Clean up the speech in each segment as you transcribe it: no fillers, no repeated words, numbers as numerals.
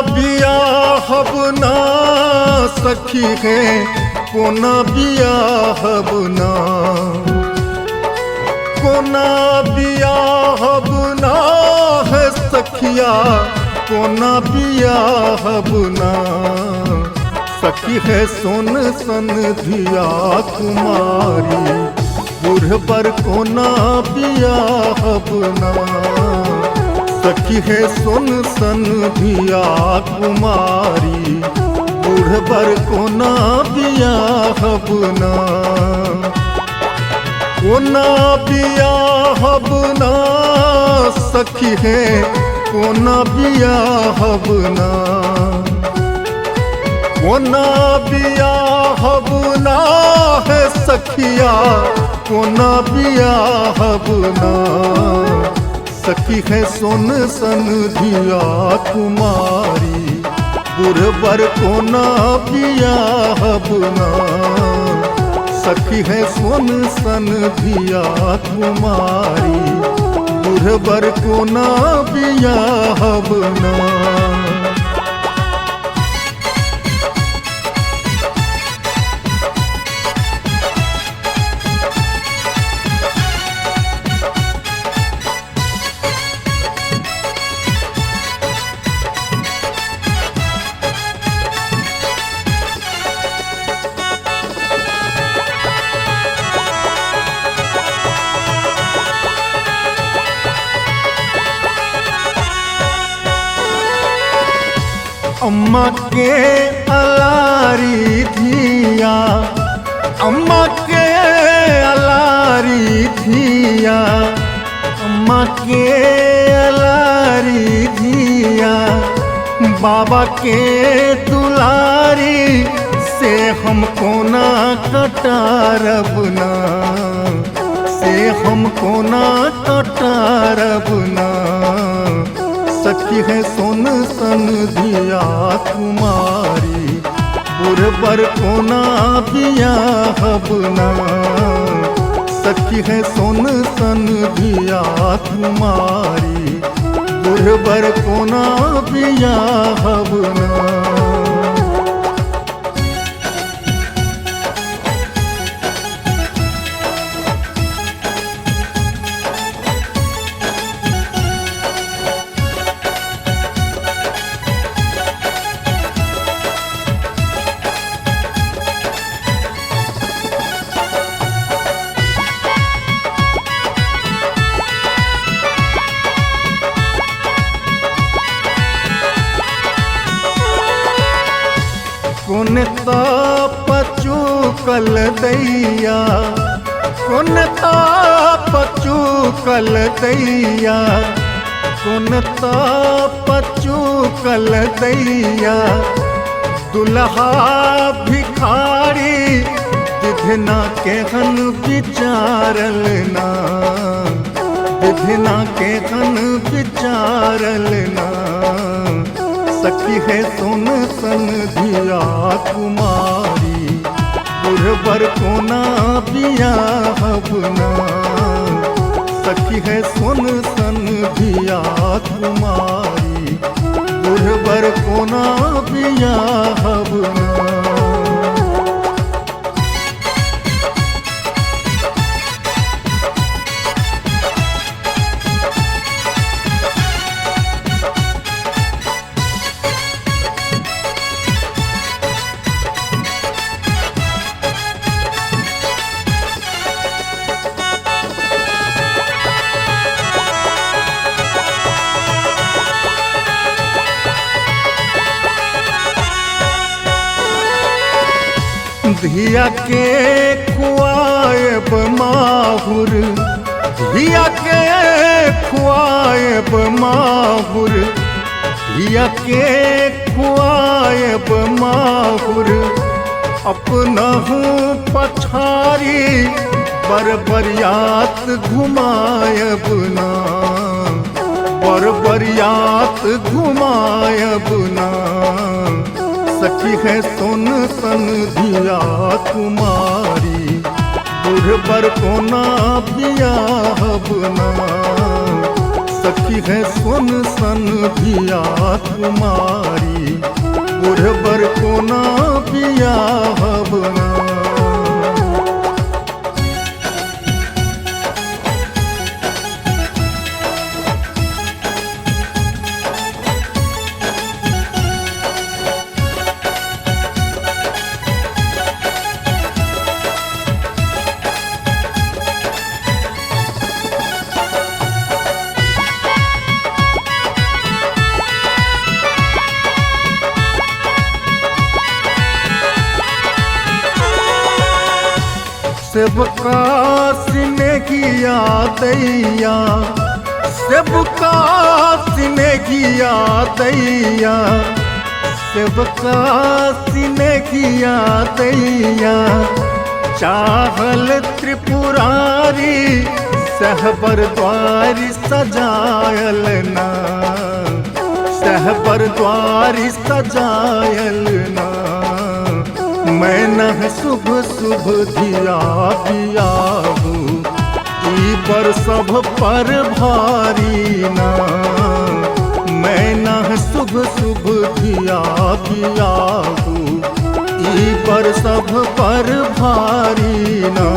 बियाहब ना सखी है, कोना बियाहब ना, कोना बियाहब ना है सखिया, कोना बियाहब ना। सखी है सोन सन धिया कुमारी, बूढ़ पर कोना बियाहब ना। सखी है सोन सन धिया कुमारी, बूढ़ पर कोना बियाहब ना। कोना बियाहब ना सखी है, कोना बियाहब ना, कोना बियाहब ना है सखिया, कोना बियाहब ना। सखी है सोन सन धिया कुमारी, बुढ़बर कोना बियाहब ना। सखी है सोन सन धिया कुमारी, बुढ़बर कोना बियाहब ना। अम्मा के अलारी धिया, अम्मा के अलारी धिया, अम्मा के अलारी धिया। बाबा के दुलारी से हमको ना कटारब ना, से हमको ना कटारब ना। सखी है सोन सन धिया कुमारी, बुढ़बर कोना बियाहब ना। सखी है सोन सन धिया कुमारी, बुढ़बर कोना बियाहब ना। कौन पचू कल दैया, कौन पचू कल दैया, कौन पचू कल दैया। दुल्हा भिखारी विधना के हन विचारल ना, विधना के हन विचारल ना। सखी है सोन सन धिया कुमारी, बुढ़बर कोना बियाहब ना। सखी है सोन सन धिया कुमारी, बुढ़बर कोना बियाहब ना। धिया के खुआएब माहुर, धिया के खुआएब माहुर, धिया के खुआएब माहुर। अपना हूँ पछारी बरबरियात घुमाएब ना, बरबरियात घुमाएब ना। सखी है सोन सन धिया कुमारी, बुढ़बर कोना बियाहब ना। सखी सखी है सुन सन धिया तुम्हारी, बुढ़बर को ना बियाह बना। सेवका सिने किया दैया, सेवका सिने किया दैया, सेवका सिने किया दैया। चाहल त्रिपुरारी सहबर द्वारी सजायल ना, सहबर द्वारी सजायल ना। मैं न शुभ शुभ धिया बियाहू, ई पर सब पर भारी ना। मैं न शुभ शुभ धिया बियाहू, ई पर सब पर भारी ना।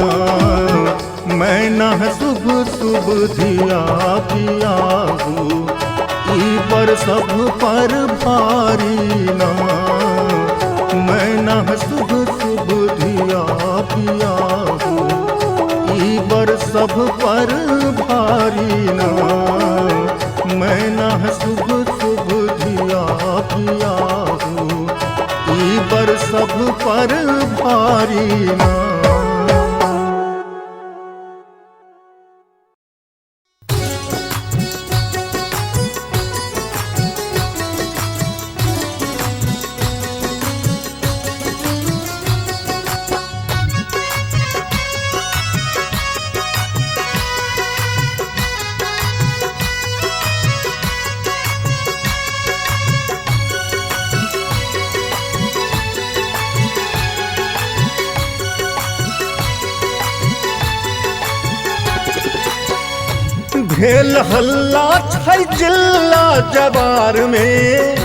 मैं न शुभ शुभ धिया बियाहू, ई पर सब पर भारी ना। मैं न शुभ शुभ धिया बियाहू, ई बर सब पर भारी ना। मैं न शुभ शुभ धिया बियाहू, ई बर सब पर भारी ना। भेल हल्ला छै जिला जवार में,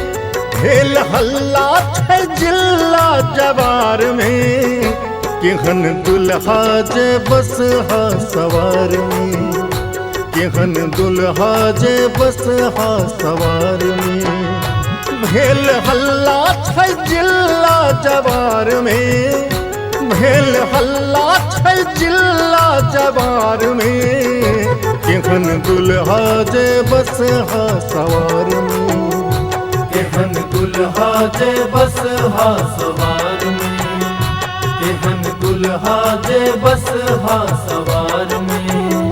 भेल हल्ला छै जिला जवार में। केहन दुल्हा जे बस हा सवार में, केहन दुल्हा जे बस हा सवार में। भेल हल्ला छै जिला जवार में, भेल हल्ला छै जिला जवार में। केहन दुल्हा जे बस हा सवार में, केहन दुल्हा जे बस हा सवार में, केहन दुल्हा जे बस हा सवार में।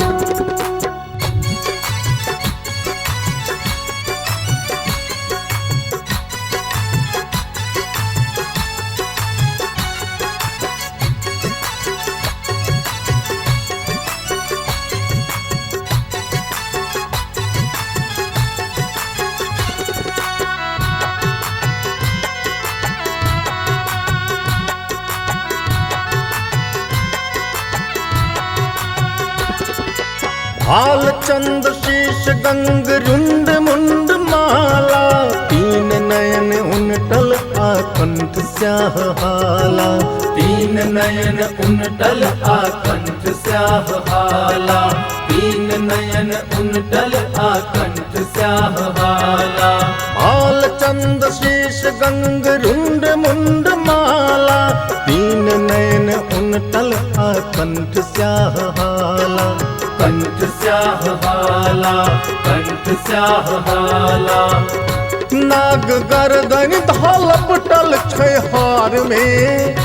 भाल चंद शीश गंग रुंड मुंड माला, तीन नयन उनटल आकंठ स्याह हाला। तीन नयन उनटल आकंठ स्याह हाला, तीन नयन उनटल आकंठ स्याह हाला। भाल चंद शीश गंग रुंड मुंड माला, तीन नयन उनटल आकंठ स्याह हाला। कंठ स्याह हाला, कंठ स्याह हाला। नाग गर्दन धलपटल छै हार में,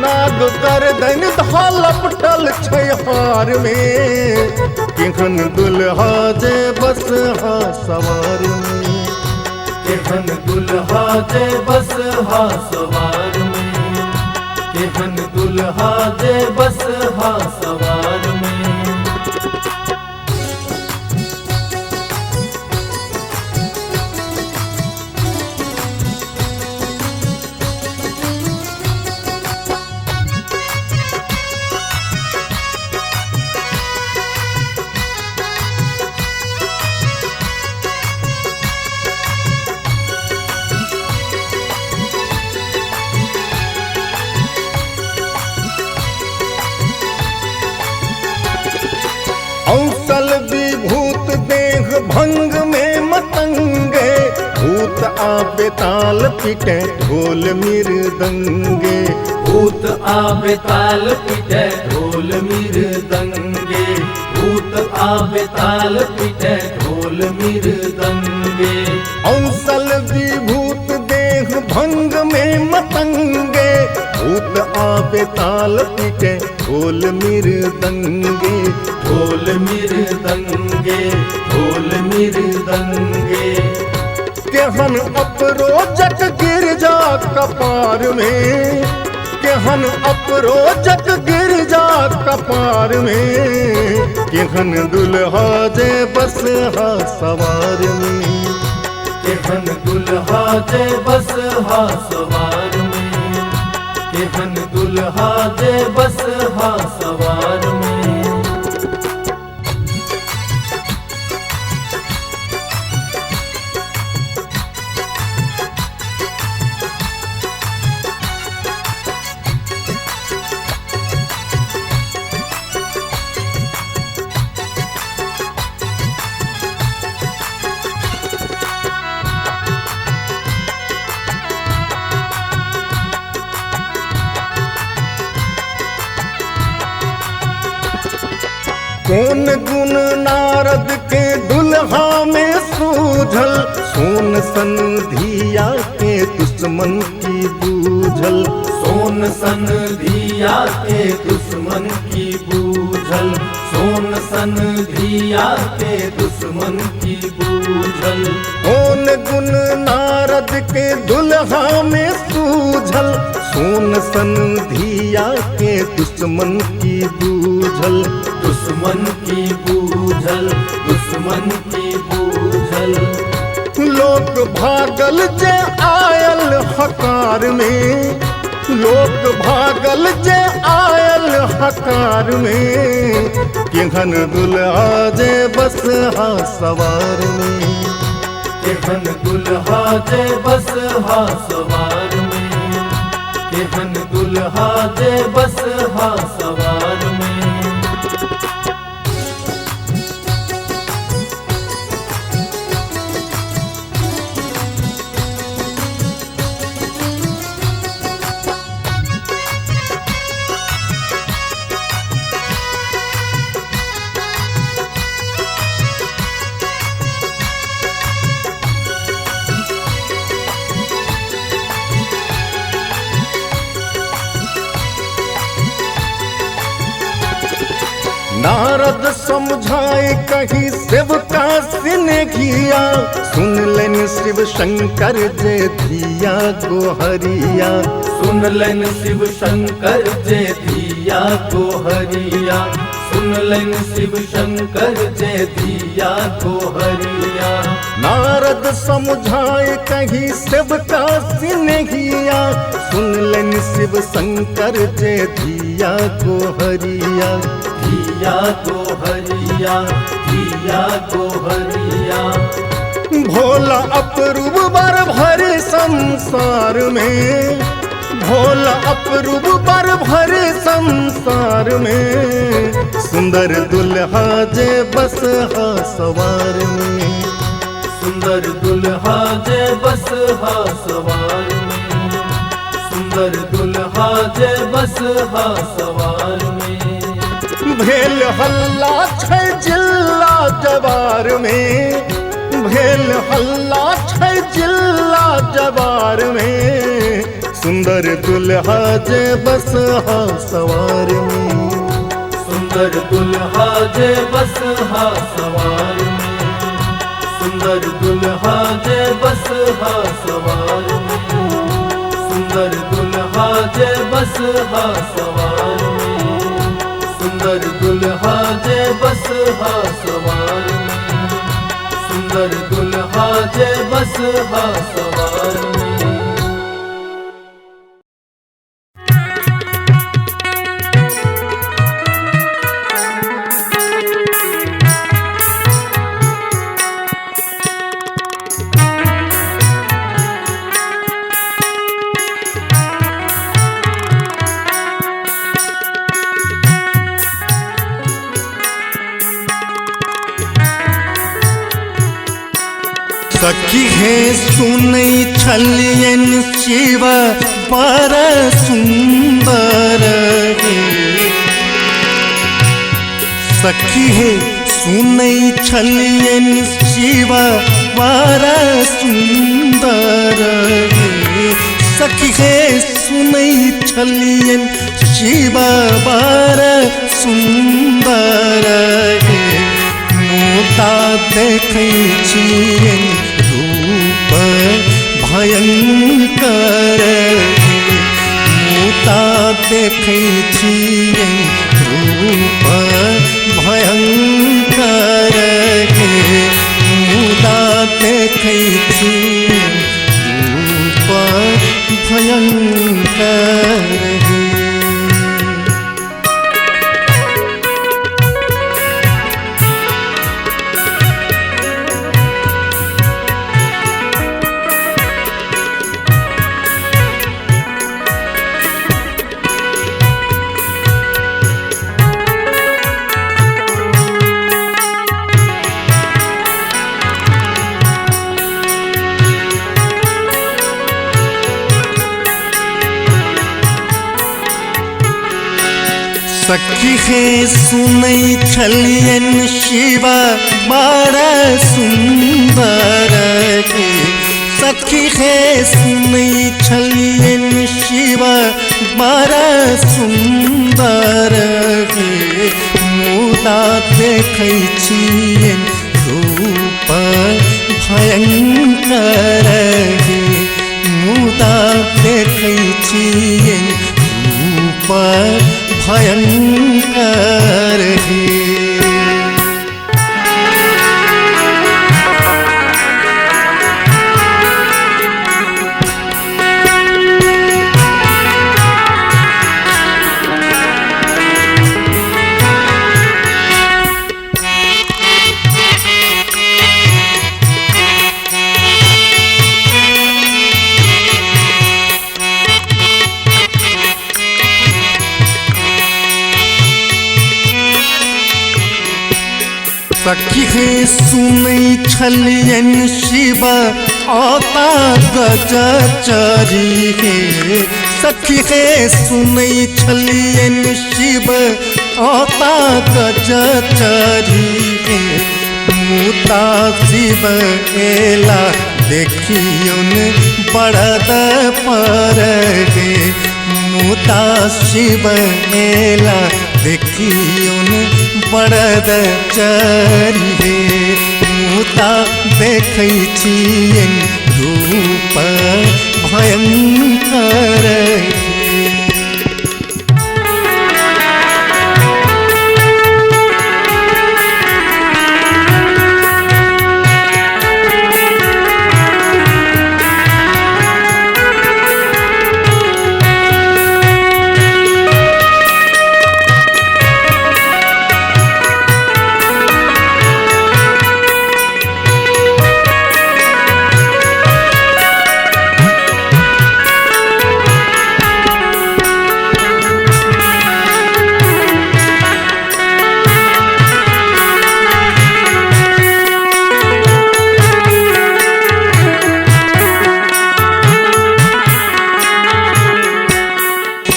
नाग गर्दन धलपटल छै हार में। केहन दुल्हा जे बस हा सवार में, केहन दुल्हा जे बस हा सवार में, केहन दुल्हा जे बस हा सवार में। भंग में मतंगे, भूत आबे ताल पिटे ढोल मृदंगे। भूत आबे ताल पिटे ढोल मृदंगे, भूत आबे ताल पिटे ढोल मृदंगे। औसल विभूत देह भंग में मतंगे, भूत आबे ताल पिटे ढोल मृदंगे। ढोल मृदंगे, ढोल मृदंगे। केहन अपरोजक गिरजा कपार में, केहन अपरोजक गिरजा कपार में। केहन दुल्हा जे बसहा सवार में, केहन दुल्हा जे बसहा सवार में, केहन दुल्हा जे बसहा सवार में। कौन गुण नारद के दुल्हा में सूझल, सोन सन धिया के दुश्मन की बूझल। सोन सन धिया के दुश्मन की बूझल, सोन सन धिया के दुश्मन की बूझल। कौन गुण नारद के दुल्हा में सूझल, सोन सन धिया के दुश्मन की बूझल। दुश्मन की बूझल, दुश्मन की बूझल। लोक भागल जे आयल हकार में, लोक भागल जे आयल हकार में। केहन दुल्हा जे बसहा सवार में, केहन दुल्हा जे बसहा सवार में, केहन दुल्हा जे बसहा सवार में। नारद समझाए कही सेवका सिनेहिया, सुन लेन शिव शंकर जे धिया गोहरिया। सुन लेन शिव शंकर जे धिया गोहरिया, सुन लेन शिव शंकर जे धिया गोहरिया। नारद समझाए कही सेवका सिनेहिया, सुन लेन शिव शंकर जे धिया गोहरिया। धिया गोहरिया, धिया गोहरिया। भोला अपरूप बर भरे संसार में, भोला अपरूप बर भरे संसार में। सुंदर दुल्हा जे बसहा सवार में, सुंदर दुल्हा जे बसहा सवार में, सुंदर दुल्हा जे बसहा सवार में। भेल हल्ला छै जिल्ला जवार में, भेल हल्ला छै जिल्ला जवार में। सुंदर दुल्हा जे बसहा सवार में, सुंदर दुल्हा जे बसहा सवार में, सुंदर दुल्हा जे बसहा सवार में, सुंदर दुल्हा जे बसहा सवार में, सुंदर दुल्हा जे बसहा सवार में, सुंदर दुल्हा जे बसहा सवार में। सखी हे सुनै छलियन शिव बर सुंदर हे। सखी हे सुनै छलियन शिव बर सुंदर हे। सखी हे सुनै छलियन शिव बर सुंदर हे। मुदा देखै छियन रूप भयंकर हे। मुदा देखै छियन रूप भयंकर हे। मुदा देखै छियन रूप भयंकर हे। सखी हे सुनै छलियन शिव बड़ सुंदर हे। सखी हे सुनै छलियन शिव बड़ सुंदर हे। मुदा देखै छियन रूप भयंकर हे। मुदा देखै छियन रूप भयंकर हे। सखी हे सुनै छलियन शिव आता गजचरी हे। सखी हे सुनै छलियन शिव आता गजचरी हे। मुदा शिव एला देखियोन बड़द पर हे। मुदा शिव एला देखियोन बड़द चरी हे। मुदा देखै छियन रूप भयंकर हे।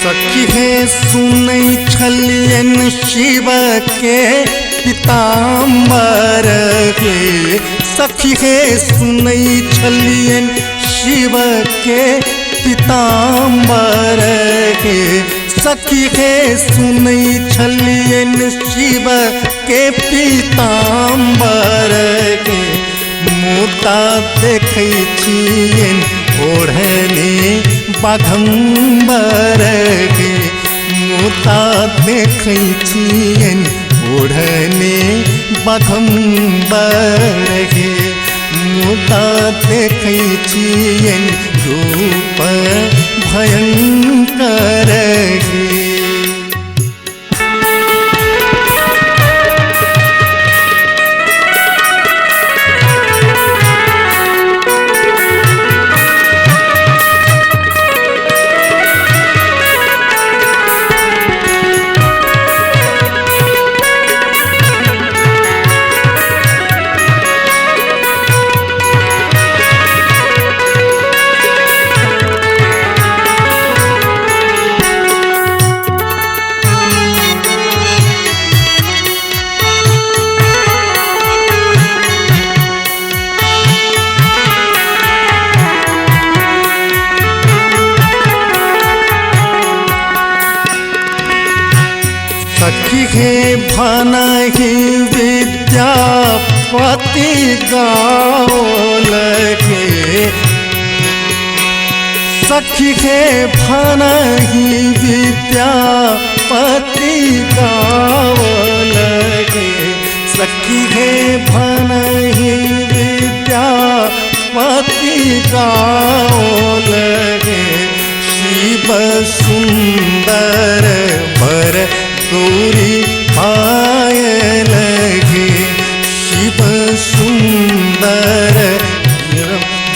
सखी हे सुनै छलियन शिव के पीताम्बर हे। सखी हे सुनै छलियन शिव के पीताम्बर हे। सखी हे सुनै छलियन शिव के पीताम्बर हे। मुदा देखै छियन ओढ़ने बाघम्बर हे। मुदा देखै छियन ओढ़ने बाघम्बर हे। मुदा देखै छियन रूप भयंकर हे। सखी हे भानहि विद्यापति गाओ लगे सखी हे भानहि विद्यापति गाओ लगे सखी हे भानहि विद्यापति गाओ लगे शिव सुंदर वर गौरी पाय लगे शिव सुंदर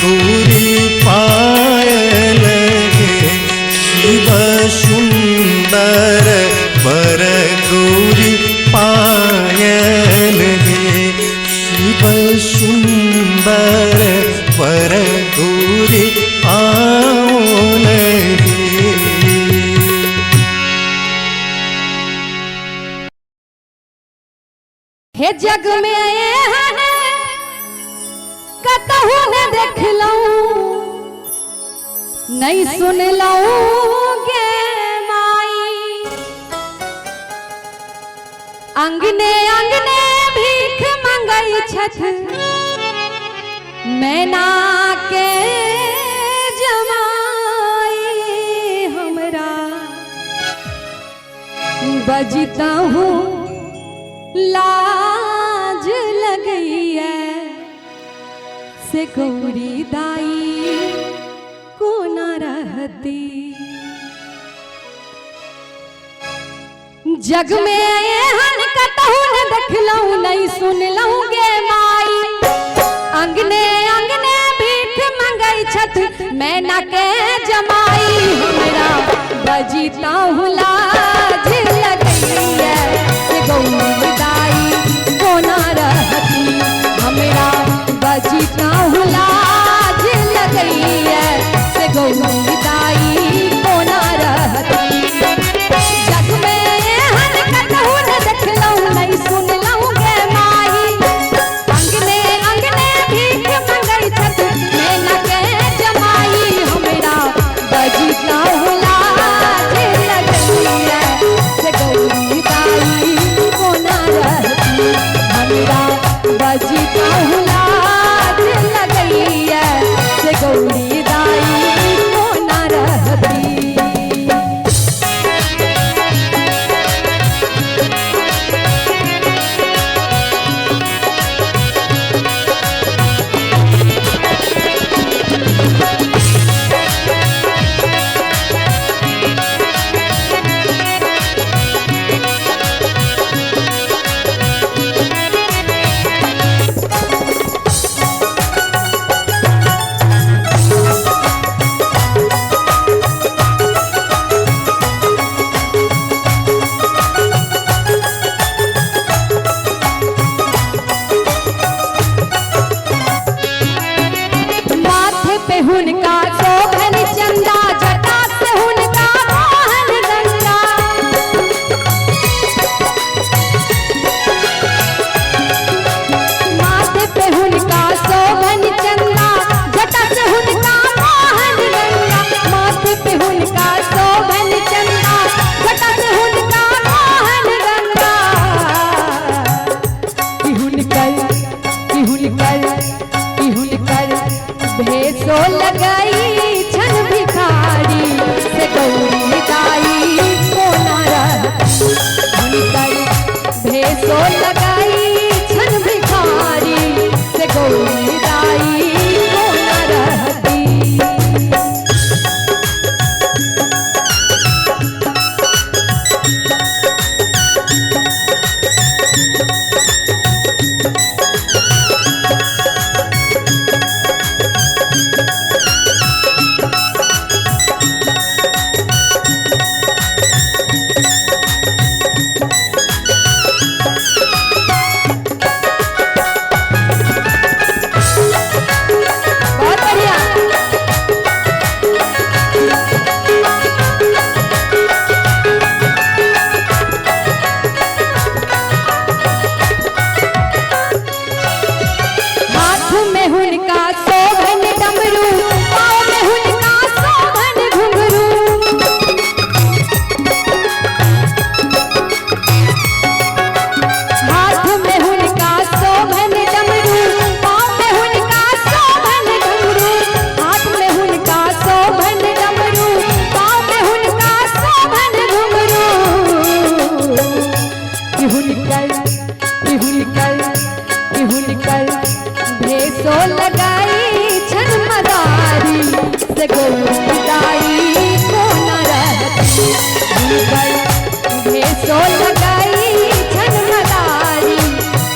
गौरी पाय लगे शिव सुंदर वर गौरी पाय लगे शिव सुंदर वर गौरी पाओ लगे। हे जग में कतहु न देख लऊं नहीं सुन लऊं गे माई अंगने अंगने भीख मंगई छथ मैना के जमाई हमरा बजता हूँ लाज लगई है से गौरी दाई को न रहती जग में हन कतहु न देख लऊं नहीं सुन लऊं गे माई अंगने अंगने भीख मंगई छथ मैना के जमाई हमरा बजता हूँ लाज लगई है से गौरी दाई को न रहती हमरा बजता हूँ लाज लगई है से गौरी दाई को न रहती जग में हर कतहु न देख लऊं नहीं सुन लऊं गे माई अंगने अंगने भीख मंगई छथ मैना के जमाई हमरा बजता हूँ लाज लगई है से गौरी दाई को न रहती हमरा बजता हूँ लाज लगई है से गौरी दाई को न विदाई को न रहती। उनकर भेषो लगाई झलमलारी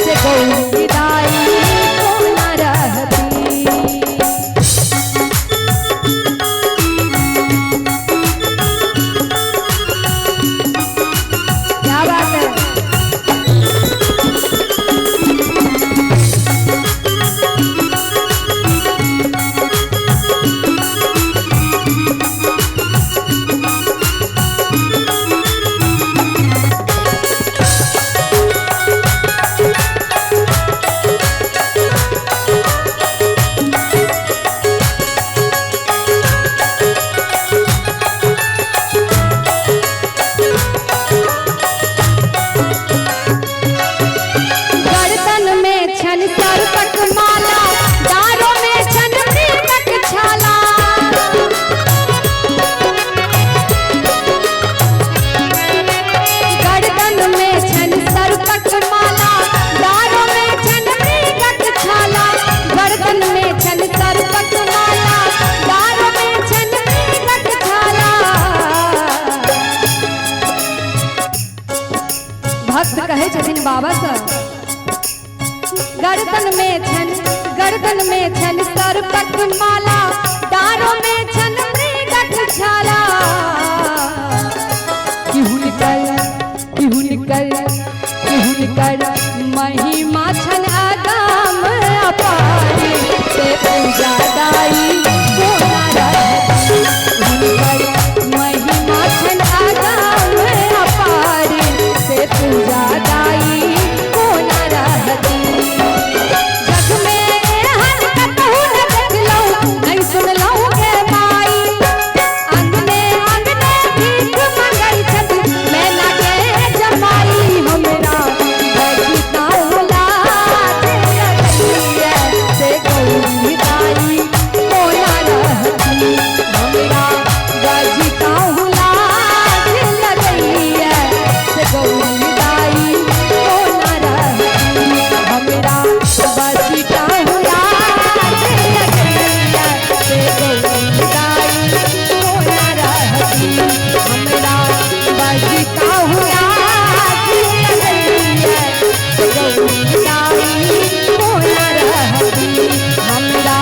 से गौरी विदाई को न रहती। क्या बात है। गर्दन में छन सर तक माला, डारों में छन मृगक छाला। गर्दन में छन सर तक माला, डारों में छन मृगक छाला। गर्दन में छन सर तक माला, डारों में छन मृगक छाला। भक्त कहे छथिन बाबा सर, गर्दन में छन सर तक माला, डारों में छन मृगक छाला। किहुनकर महिमा छन अगम अपार से पूजा दाई को न रहती। किहुनकर महिमा छन अगम अपार से पूजा दाई को न रहती। जग में हर कतहु न देखलहु, नहीं सुनलहु गे माई। अंगने अंगने भीख मंगै छथि, मैना के जमाई। हमरा बजिता लाज लगैया से गौरी विदाई को न रहती। हमरा बजिता लाज लगैया से गौरी विदाई को न रहती। हमरा बजिता लाज लगैया से गौरी विदाई को न रहती। हमरा बजिता लाज लगैया से गौरी विदाई को न रहती। हमरा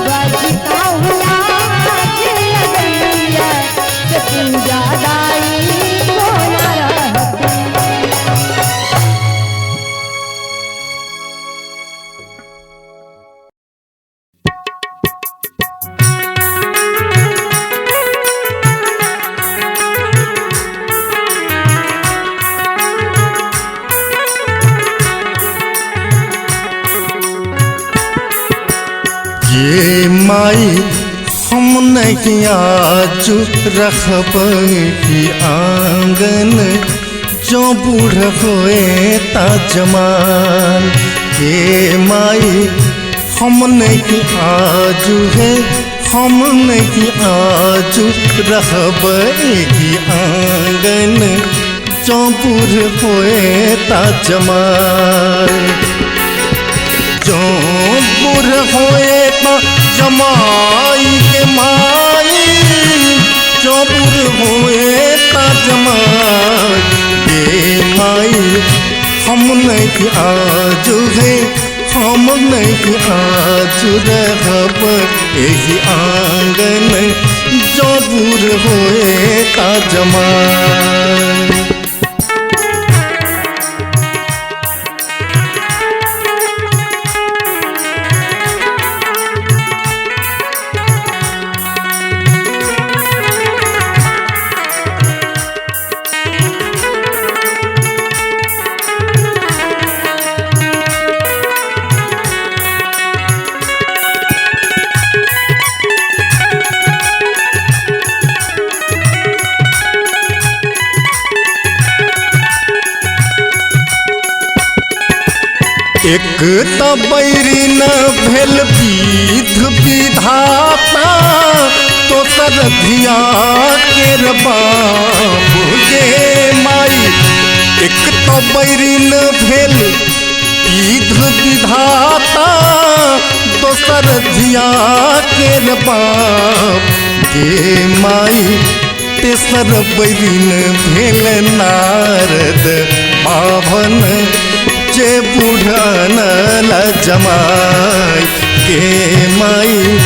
बजिता लाज लगैया से पूजा दाई को न रहती। ये माई हम नहीं आज रखब की आंगन, जो बूढ़ होए ता जमान। ये माई हम नहीं आज है, हम नहीं आज रखब की आंगन, जो बूढ़ होए ता जमान। जो बुर होए ता जमाई के माई, जो बुर होए ता जमाई के माई। हम नहीं आज है, हम नहीं आज रहब यही आंगन, जो बुर होए ता जमाई। एक तबैरी न भेल विध विधाता, तो सरधिया केर बाबू गे माई। एक तबैरी न भेल विध विधाता, तो सरधिया केर बाप के माई तेसर बैरिन भेल नारद पावन जे बुढ़न जमाई के माई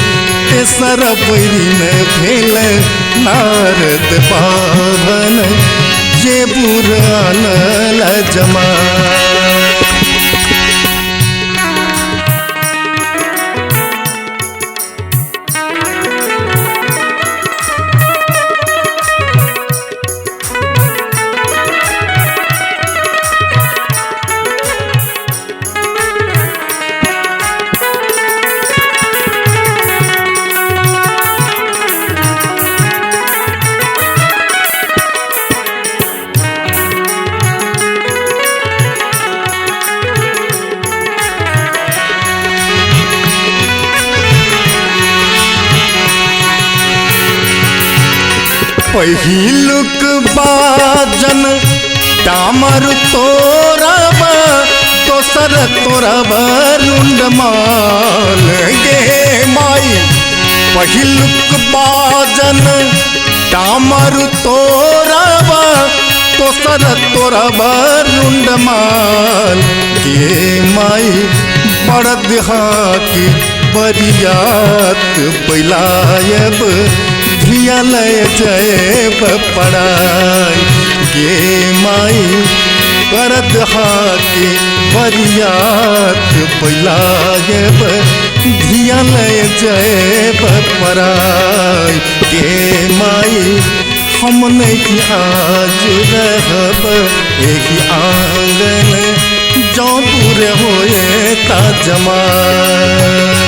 तेसर बैरिन भेल नारद पावन जे बुढ़न जमाई। पहिलुक बाजन डामर तोरब दोसर तोरब रुंडमाल गे माई। पहिलुक बाजन डामर तोरब दोसर तोरब रुंडमाल गे माई। बड़ देहाती बरियात बैलायब धियालय जयब पड़ाई गे माई। करद हाके बरियात बैलायब धियालय जयब पड़ाई गे माई। हम नहीं आज रहब एही आंगन जौपुर होए ता जमाई।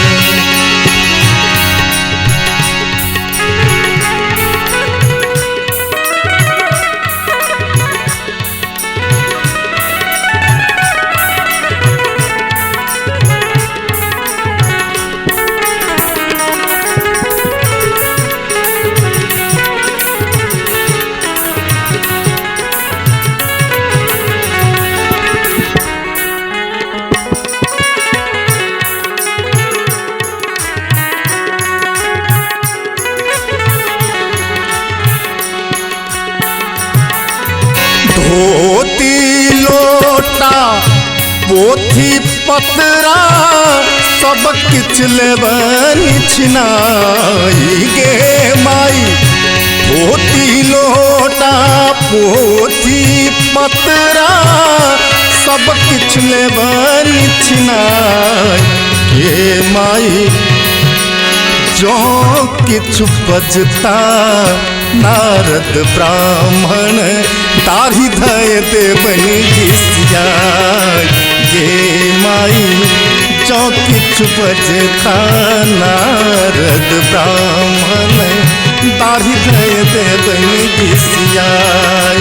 धोती लोटा पोथी पतरा सब किछ लेबन छिनाई गे माई। धोती लोटा पोथी पतरा सब किछ लेबन छिनाई गे माई। जो किछु बजता नारद ब्राह्मण दाढ़ी धय देवन घिसियाई गे माई। जो किछु बजता नारद ब्राह्मण दाढ़ी धय देवन घिसियाई।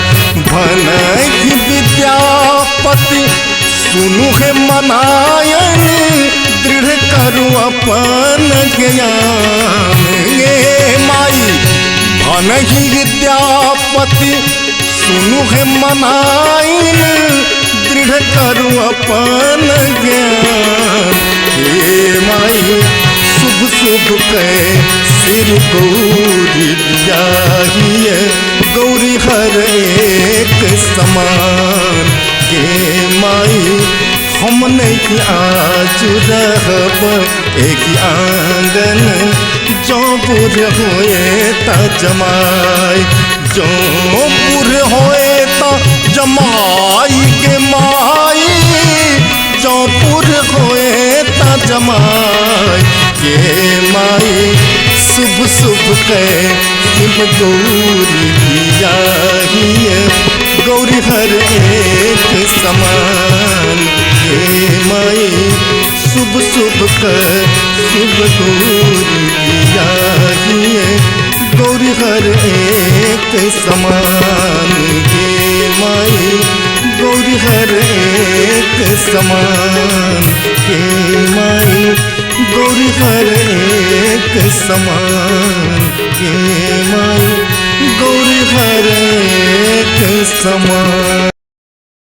भनहि विद्यापति सुनु है मनायन दृढ़ करू अपन ज्ञान गे माई। भनहि विद्यापति सुनु है मनाइन दृढ़ करू अपन ज्ञान हे माई। शुभ शुभ कै सिर गौरी दियाहिए गौरी हर एक समान गे माई। हम नहीं आज रहब एक आंगन जौपुर होए ता जमाई। जौपुर होए ता जमाई के माई। जौपुर होए ता जमाई के माई। शुभ शुभ कै शिव गौरी दियाहिए गौरी हर एक समान हे माई। शुभ शुभ कर शिव गौरी दियाहिए गौरी हर एक समान हे माई। गौरी हर एक समान हे माई। गौरी हर एक समान हे माई। गौरी हर एक समान।